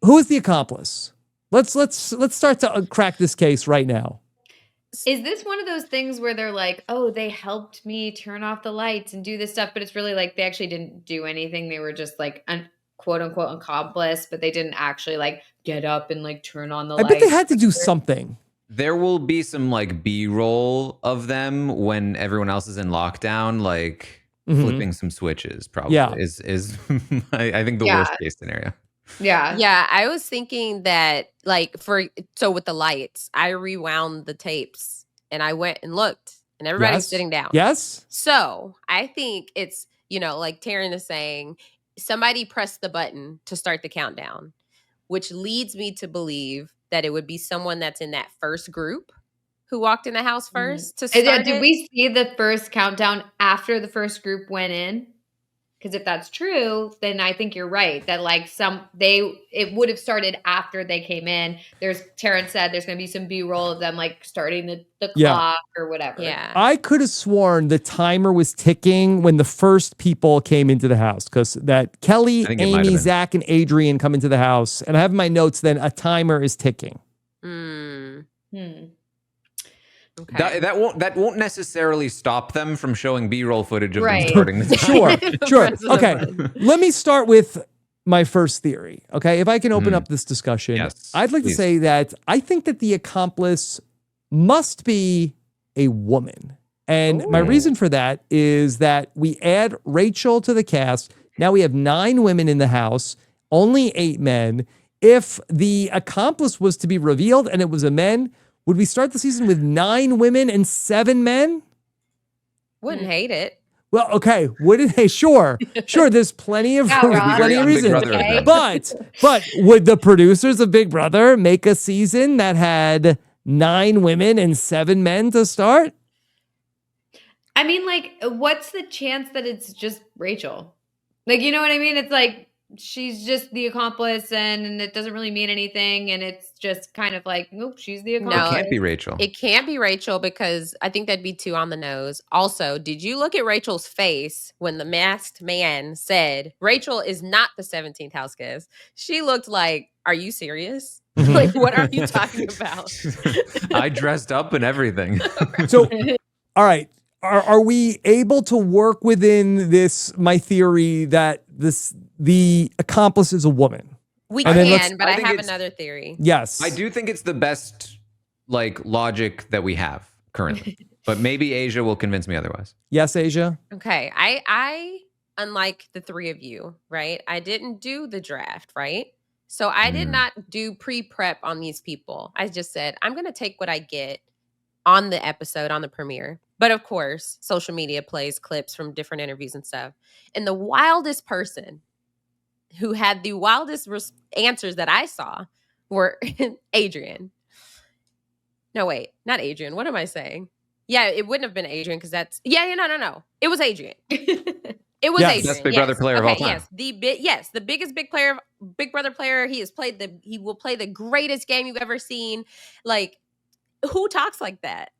who is the accomplice? Let's start to crack this case right now. Is this one of those things where they're like, oh, they helped me turn off the lights and do this stuff, but it's really like they actually didn't do anything. They were just like quote unquote accomplice, but they didn't actually like get up and like turn on the lights. I bet they had to do something. There will be some like B-roll of them when everyone else is in lockdown, like flipping some switches. Probably is I think the worst case scenario. Yeah. I was thinking that like with the lights, I rewound the tapes and I went and looked and everybody's sitting down. Yes. So I think it's, like Taran is saying, somebody pressed the button to start the countdown, which leads me to believe that it would be someone that's in that first group who walked in the house first to start. Did we see the first countdown after the first group went in? Because if that's true, then I think you're right that like it would have started after they came in. Taran said there's going to be some B-roll of them like starting the clock or whatever. Yeah, I could have sworn the timer was ticking when the first people came into the house because that Kelly, Amy, Zach, and Adrian come into the house, and I have in my notes then a timer is ticking. Okay. That won't necessarily stop them from showing B-roll footage of them starting the Sure. Okay. Let me start with my first theory. Okay. If I can open up this discussion, I'd like to say that I think that the accomplice must be a woman. And my reason for that is that we add Rachel to the cast. Now we have 9 women in the house, only 8 men. If the accomplice was to be revealed and it was a man, would we start the season with 9 women and 7 men? Wouldn't hate it. Well, okay. Wouldn't they? Sure. There's plenty of reasons. Okay. But would the producers of Big Brother make a season that had 9 women and 7 men to start? I mean, like, what's the chance that it's just Rachel? Like, you know what I mean? It's like she's just the accomplice and it doesn't really mean anything. And it's just kind of like, nope, she's the accomplice. No, it can't be Rachel. It can't be Rachel because I think that'd be too on the nose. Also, did you look at Rachel's face when the masked man said, Rachel is not the 17th house guest? She looked like, are you serious? Like, what are you talking about? I dressed up and everything. So, all right. Are we able to work within this, my theory that the accomplice is a woman? We can, but I have another theory. Yes. I do think it's the best like logic that we have currently. But maybe Aysha will convince me otherwise. Yes, Aysha? Okay. I unlike the 3 of you, right? I didn't do the draft, right? So I did not do pre-prep on these people. I just said, I'm going to take what I get on the episode, on the premiere. But of course, social media plays clips from different interviews and stuff. And the wildest person who had the wildest answers that I saw were Adrian. No, wait, not Adrian. What am I saying? Yeah, it wouldn't have been Adrian because that's... No. It was Adrian. It was Adrian. Best Big Brother player of all time. Yes, the biggest Big Brother player. He will play the greatest game you've ever seen. Like, who talks like that?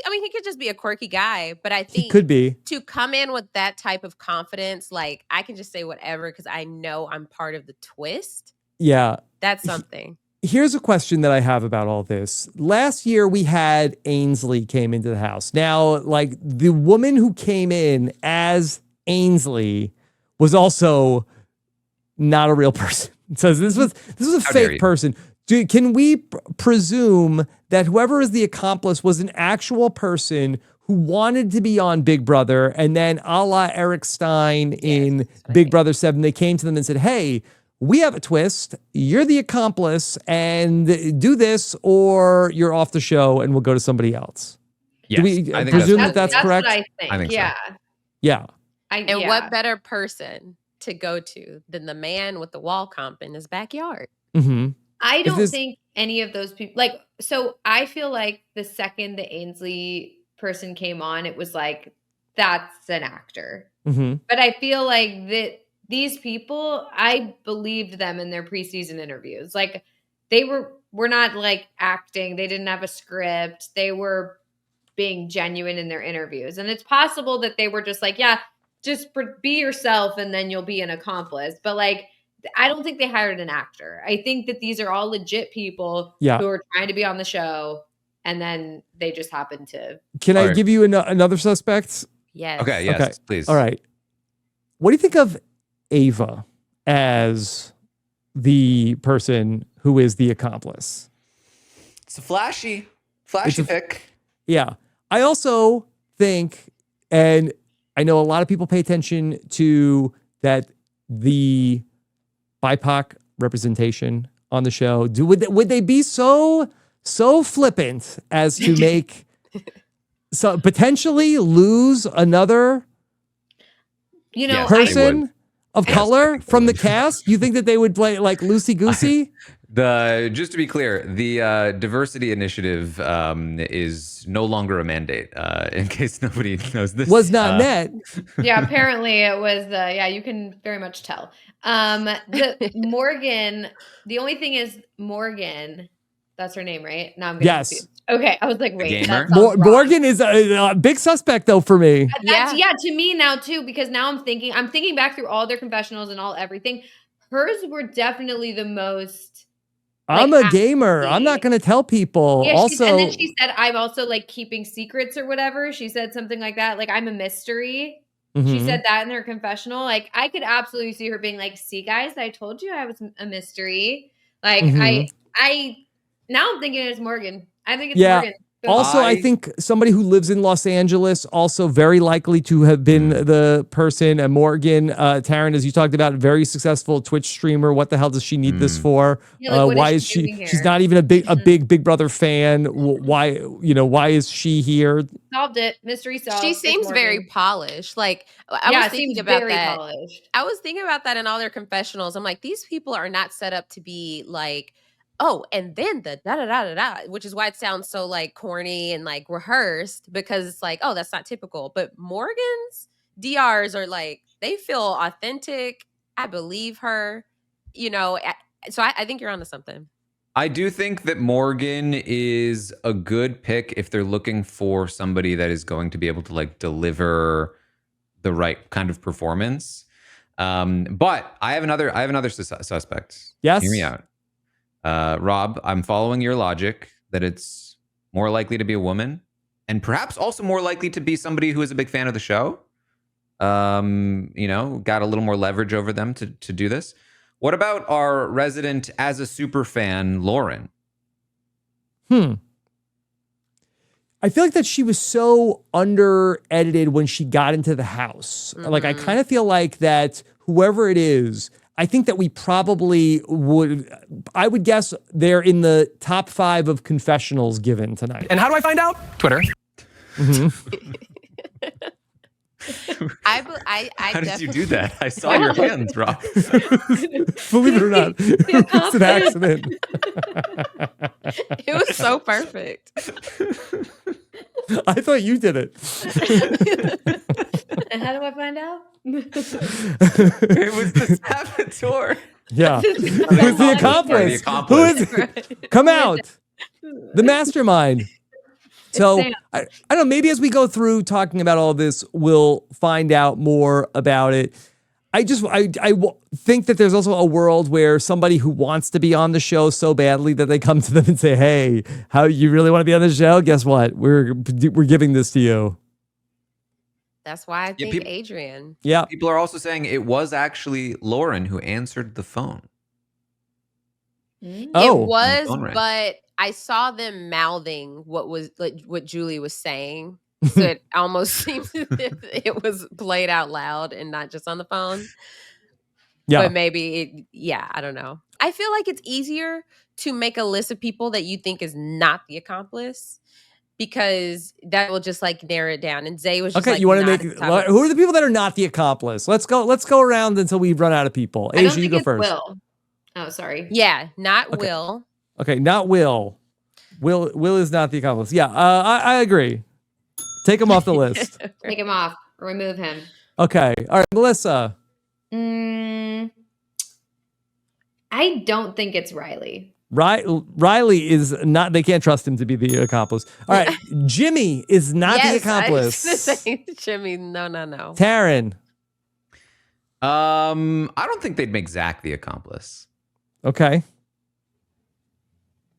He could just be a quirky guy, but I think he could be. To come in with that type of confidence, like I can just say whatever because I know I'm part of the twist. Yeah. That's something. Here's a question that I have about all this. Last year we had Ainsley came into the house. Now, like the woman who came in as Ainsley was also not a real person. So this was a fake person. Can we presume that whoever is the accomplice was an actual person who wanted to be on Big Brother, and then a la Eric Stein in Big Brother 7, they came to them and said, hey, we have a twist. You're the accomplice, and do this, or you're off the show, and we'll go to somebody else. Yes, do we presume that's correct? What I think. I think so. Yeah. And what better person to go to than the man with the wall comp in his backyard? Mm-hmm. I don't think any of those people so I feel like the second the Ainsley person came on, it was like, that's an actor. Mm-hmm. But I feel like that these people, I believed them in their preseason interviews. Like they were not like acting. They didn't have a script. They were being genuine in their interviews. And it's possible that they were just like, yeah, just be yourself and then you'll be an accomplice. But like, I don't think they hired an actor. I think that these are all legit people who are trying to be on the show, and then they just happen to. Can I give you another suspect? Yes. Okay, yes, please. All right. What do you think of Ava as the person who is the accomplice? It's a flashy pick. Yeah. I also think, and I know a lot of people pay attention to that, the BIPOC representation on the show. Would they be so flippant as to make so potentially lose another person of color from the cast? You think that they would play like loosey goosey? Just to be clear, the diversity initiative is no longer a mandate. In case nobody knows this, was not met. Yeah, apparently it was. Yeah, you can very much tell. Morgan. The only thing is Morgan. That's her name, right? Now I'm getting confused. Okay, I was like, wait, Morgan is a big suspect though for me. That's, to me now too, because now I'm thinking back through all their confessionals and everything. Hers were definitely the most. I'm a gamer. I'm not going to tell people. Yeah, also, and then she said, I'm also like keeping secrets or whatever. She said something like that. Like, I'm a mystery. Mm-hmm. She said that in her confessional. Like, I could absolutely see her being like, see, guys, I told you I was a mystery. Like, now I'm thinking it's Morgan. I think it's Morgan. Also, I think somebody who lives in Los Angeles, also very likely to have been the person. And Morgan, Taran, as you talked about, very successful Twitch streamer. What the hell does she need this for? Yeah, like, why is she? She's not even a big Brother fan. Why is she here? Solved it. Mystery solved. She seems very polished. Like I was thinking about that. Polished. I was thinking about that in all their confessionals. I'm like, these people are not set up to be like. Oh, and then the da-da-da-da-da, which is why it sounds so like corny and like rehearsed, because it's like, oh, that's not typical. But Morgan's DRs are like, they feel authentic. I believe her, so I think you're onto something. I do think that Morgan is a good pick if they're looking for somebody that is going to be able to like deliver the right kind of performance. But I have another suspect. Yes. Hear me out. Rob, I'm following your logic that it's more likely to be a woman and perhaps also more likely to be somebody who is a big fan of the show. Got a little more leverage over them to do this. What about our resident as a super fan, Lauren? I feel like that she was so under-edited when she got into the house. Mm-hmm. Like, I kind of feel like that whoever it is, I think that we probably I would guess they're in the top 5 of confessionals given tonight. And how do I find out? Twitter. Mm-hmm. How did you do that? I saw your hands, Rob. Believe it or not, it's an accident. It was so perfect. I thought you did it. And how do I find out? It was the saboteur. Yeah. It was the accomplice. Who is it? Come out. The mastermind. So, I don't know, maybe as we go through talking about all this, we'll find out more about it. I think that there's also a world where somebody who wants to be on the show so badly that they come to them and say, hey, how you really want to be on the show? Guess what? We're giving this to you. That's why I think Adrian. Yeah. People are also saying it was actually Lauren who answered the phone. Oh. It was, but I saw them mouthing what Julie was saying. So it almost seems as if it was played out loud and not just on the phone. Yeah. But maybe, I don't know. I feel like it's easier to make a list of people that you think is not the accomplice, because that will just like narrow it down. And Zay was just okay. You want to make who are the people that are not the accomplice? Let's go around until we run out of people. I don't Aysha, think you go it's first. Will. Oh, sorry. Yeah, not Will. Okay, not Will. Will is not the accomplice. Yeah, I agree. Take him off the list. Take him off. Or remove him. Okay. All right, Melissa. I don't think it's Riley. Riley is not, they can't trust him to be the accomplice. All right, Jimmy is not the accomplice. Jimmy, no. Taran. I don't think they'd make Zach the accomplice. Okay.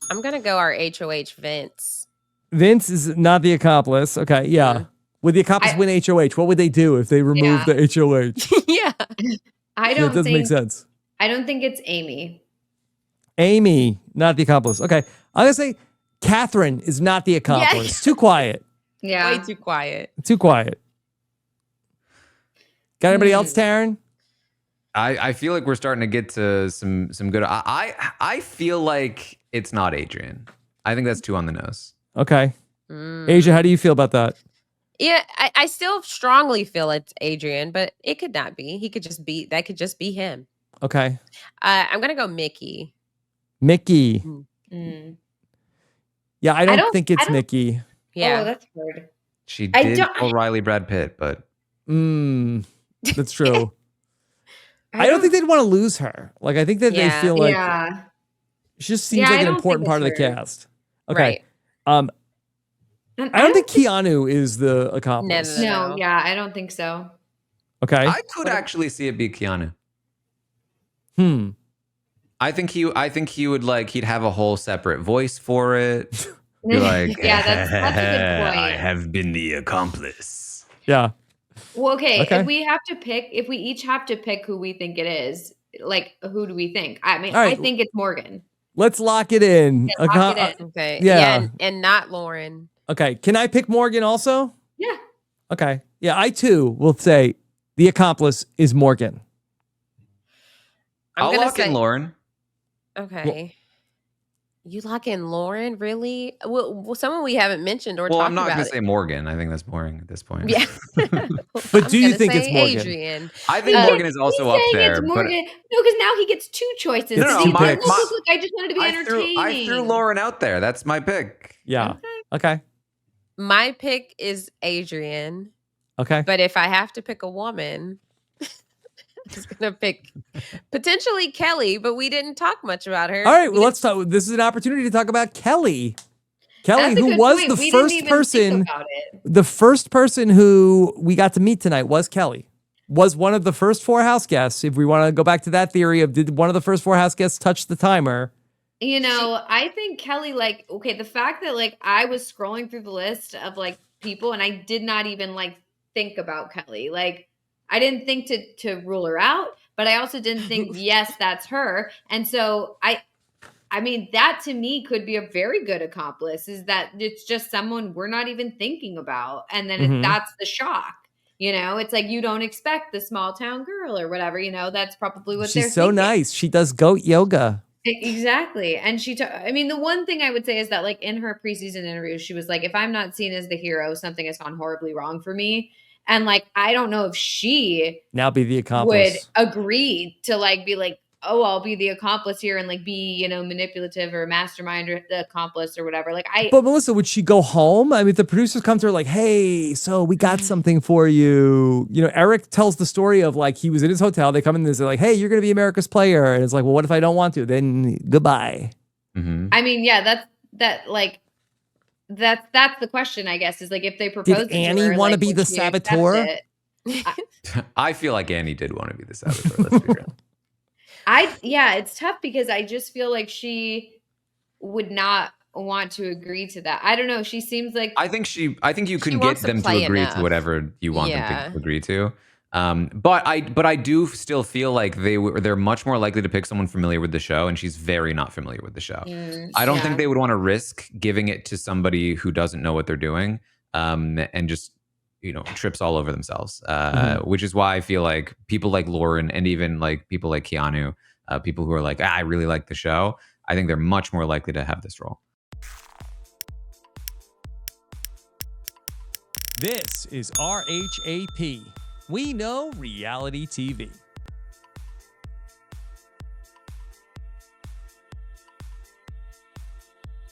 I'm gonna go our HOH Vince. Vince is not the accomplice. Okay, yeah. Mhm. Would the accomplice win HOH? What would they do if they remove the HOH? Yeah. I It don't doesn't make think sense. I don't think it's Amy. Amy, not the accomplice. Okay. I'm going to say Catherine is not the accomplice. Too quiet. Yeah. Way too quiet. Too quiet. Got anybody else, Taran? I feel like we're starting to get to some good. I feel like it's not Adrian. I think that's too on the nose. Okay. Mm. Asia, how do you feel about that? Yeah, I still strongly feel it's Adrian, but it could not be. He could just be, that could just be him. Okay. I'm going to go Mickey. Mickey. Mm. Yeah, I don't think it's Mickey. Yeah. Oh, that's hard. She did call Riley Brad Pitt, but That's true. I don't think they'd want to lose her. Like, I think that they feel like she just seems like an important part of the cast. Okay. Right. I don't think Keanu is the accomplice. No, yeah, I don't think so. Okay. I could actually see it be Keanu. I think he would he'd have a whole separate voice for it. Be like, yeah, that's a good point. I have been the accomplice. Yeah. Well, okay. If we each have to pick who we think it is, like, who do we think? I mean, right. I think it's Morgan. Let's lock it in. Yeah, lock it in. Okay. Yeah. And not Lauren. Okay. Can I pick Morgan also? Yeah. Okay. Yeah, I too will say the accomplice is Morgan. I'll lock in Lauren. Okay. You lock in Lauren? Really? Well, someone we haven't mentioned or talked about. I'm not going to say Morgan. I think that's boring at this point. Yeah. But do you think it's Morgan? Adrian. I think Morgan is also up there. It's Morgan. No, because now he gets two choices. No, look, I just wanted to be entertaining. I threw Lauren out there. That's my pick. Yeah. Okay. My pick is Adrian. Okay. But if I have to pick a woman, I'm just going to pick potentially Kelly, but we didn't talk much about her. All right. Well, let's talk. This is an opportunity to talk about Kelly. Kelly, who was the first person. The first person who we got to meet tonight was Kelly. Was one of the first 4 house guests. If we want to go back to that theory of did one of the first 4 house guests touch the timer? You know, I think Kelly, the fact that I was scrolling through the list of people and I did not even think about Kelly. I didn't think to rule her out, but I also didn't think, yes, that's her. And so I mean, that to me could be a very good accomplice, is that it's just someone we're not even thinking about. And then that's the shock. It's you don't expect the small town girl or whatever, that's probably what they're thinking. She's so nice. She does goat yoga. Exactly. And I mean, the one thing I would say is that in her preseason interview, she was like, if I'm not seen as the hero, something has gone horribly wrong for me. And I don't know if she now be the accomplice would agree to be oh, I'll be the accomplice here and be, manipulative or mastermind or the accomplice or whatever. But Melissa, would she go home? I mean, if the producers come to her hey, so we got something for you. Eric tells the story of he was in his hotel. They come in and they're hey, you're going to be America's player. And it's well, what if I don't want to? Then goodbye. Mm-hmm. I mean, yeah, that's the question, I guess, is if they propose did Annie want to be the saboteur? I feel like Annie did want to be the saboteur. Let's be real. It's tough because I just feel like she would not want to agree to that. I don't know. She seems I think you can get them to agree to whatever you want them to agree to. But I do still feel like they're much more likely to pick someone familiar with the show, and she's very not familiar with the show. I don't think they would want to risk giving it to somebody who doesn't know what they're doing, and just trips all over themselves. Which is why I feel like people like Lauren and even people like Keanu, people who are I really like the show, I think they're much more likely to have this role. This is RHAP. We know reality TV.